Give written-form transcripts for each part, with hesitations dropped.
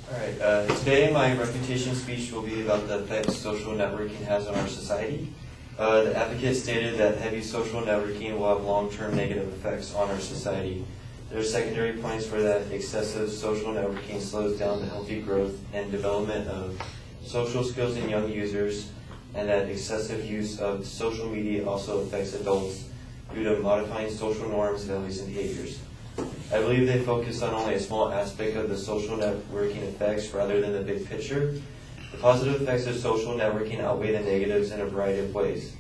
Alright, today my refutation speech will be about the effects social networking has on our society. The advocate stated that heavy social networking will have long-term negative effects on our society. There are secondary points for that excessive social networking slows down the healthy growth and development of social skills in young users, and that excessive use of social media also affects adults due to modifying social norms, values, and behaviors. I believe they focus on only a small aspect of the social networking effects rather than the big picture. The positive effects of social networking outweigh the negatives in a variety of ways.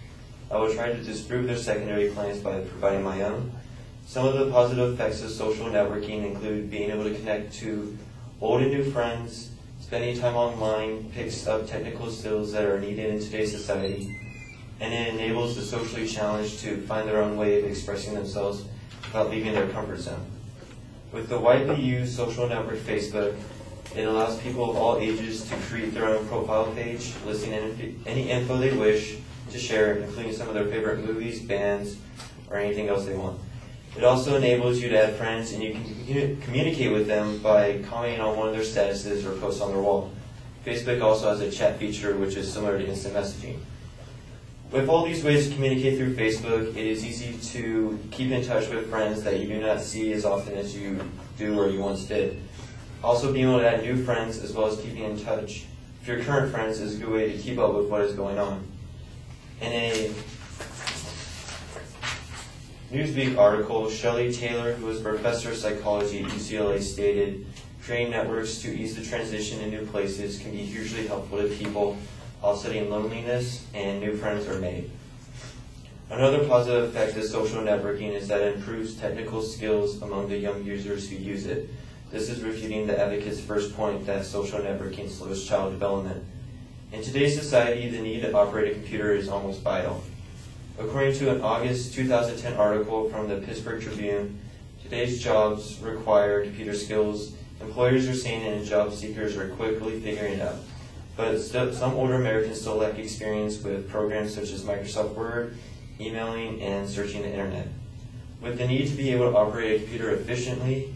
I will try to disprove their secondary claims by providing my own. Some of the positive effects of social networking include being able to connect to old and new friends, spending time online picks up technical skills that are needed in today's society, and it enables the socially challenged to find their own way of expressing themselves without leaving their comfort zone. With the widely used social network Facebook, it allows people of all ages to create their own profile page, listing any info they wish to share, including some of their favorite movies, bands, or anything else they want. It also enables you to add friends, and you can communicate with them by commenting on one of their statuses or posts on their wall. Facebook also has a chat feature which is similar to instant messaging. With all these ways to communicate through Facebook, it is easy to keep in touch with friends that you do not see as often as you do or you once did. Also, being able to add new friends as well as keeping in touch with your current friends is a good way to keep up with what is going on. In a Newsweek article, Shelley Taylor, who is a professor of psychology at UCLA, stated, "Creating networks to ease the transition to new places can be hugely helpful to people offsetting loneliness, and new friends are made." Another positive effect of social networking is that it improves technical skills among the young users who use it. This is refuting the advocate's first point that social networking slows child development. In today's society, the need to operate a computer is almost vital. According to an August 2010 article from the Pittsburgh Tribune, today's jobs require computer skills. Employers are saying it and job seekers are quickly figuring it out. But some older Americans still lack experience with programs such as Microsoft Word, emailing, and searching the internet. With the need to be able to operate a computer efficiently,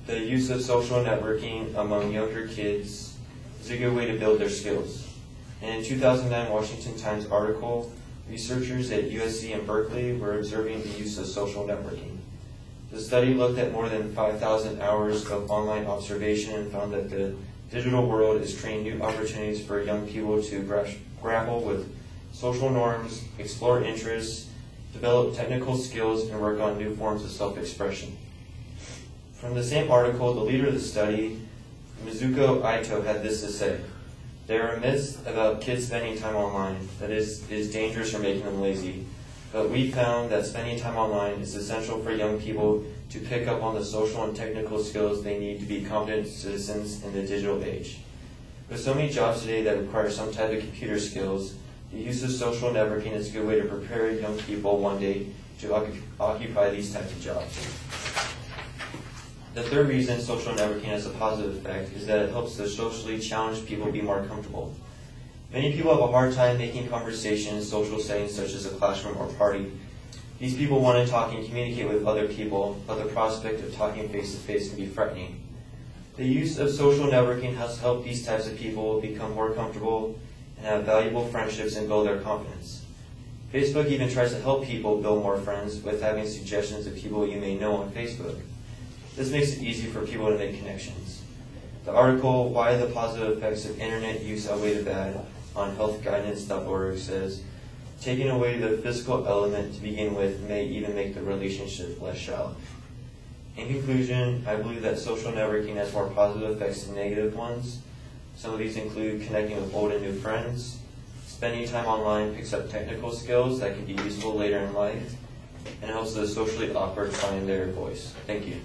the use of social networking among younger kids is a good way to build their skills. In a 2009 Washington Times article, researchers at USC and Berkeley were observing the use of social networking. The study looked at more than 5,000 hours of online observation and found that the digital world is creating new opportunities for young people to grapple with social norms, explore interests, develop technical skills, and work on new forms of self-expression. From the same article, the leader of the study, Mizuko Aito, had this to say, "There are myths about kids spending time online that is dangerous or making them lazy, but we found that spending time online is essential for young people to pick up on the social and technical skills they need to be competent citizens in the digital age. With so many jobs today that require some type of computer skills, the use of social networking is a good way to prepare young people one day to occupy these types of jobs." The third reason social networking has a positive effect is that it helps the socially challenged people be more comfortable. Many people have a hard time making conversation in social settings such as a classroom or party. These people want to talk and communicate with other people, but the prospect of talking face-to-face can be frightening. The use of social networking has helped these types of people become more comfortable and have valuable friendships and build their confidence. Facebook even tries to help people build more friends with having suggestions of people you may know on Facebook. This makes it easy for people to make connections. The article, "Why the Positive Effects of Internet Use Outweigh the Bad," on healthguidance.org says, "Taking away the physical element to begin with may even make the relationship less shallow." In conclusion, I believe that social networking has more positive effects than negative ones. Some of these include connecting with old and new friends, spending time online picks up technical skills that can be useful later in life, and helps the socially awkward find their voice. Thank you.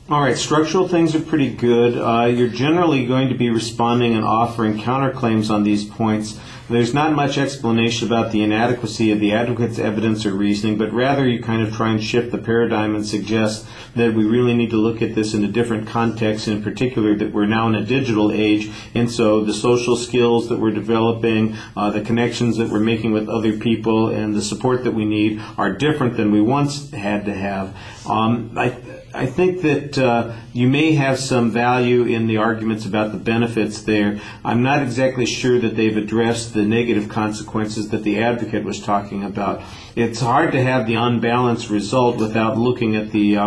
All right, structural things are pretty good. You're generally going to be responding and offering counterclaims on these points. There's not much explanation about the inadequacy of the advocate's evidence or reasoning, but rather you kind of try and shift the paradigm and suggest that we really need to look at this in a different context, in particular that we're now in a digital age, and so the social skills that we're developing, the connections that we're making with other people, and the support that we need are different than we once had to have. I think that you may have some value in the arguments about the benefits there. I'm not exactly sure that they've addressed the negative consequences that the advocate was talking about. It's hard to have the unbalanced result without looking at the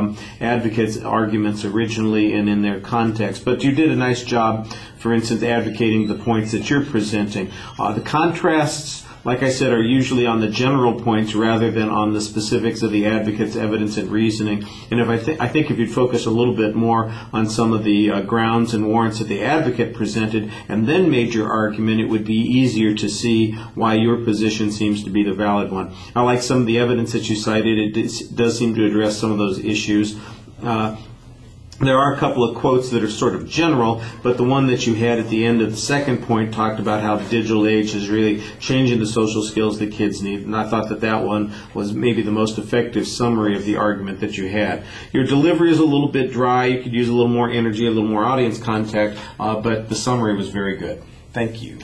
advocate's arguments originally and in their context. But you did a nice job, for instance, advocating the points that you're presenting. The contrasts, like I said, are usually on the general points rather than on the specifics of the advocate's evidence and reasoning. And if I think if you'd focus a little bit more on some of the grounds and warrants that the advocate presented and then made your argument, it would be easier to see why your position seems to be the valid one. I like some of the evidence that you cited. It does seem to address some of those issues. There are a couple of quotes that are sort of general, but the one that you had at the end of the second point talked about how the digital age is really changing the social skills that kids need, and I thought that that one was maybe the most effective summary of the argument that you had. Your delivery is a little bit dry. You could use a little more energy, a little more audience contact, but the summary was very good. Thank you.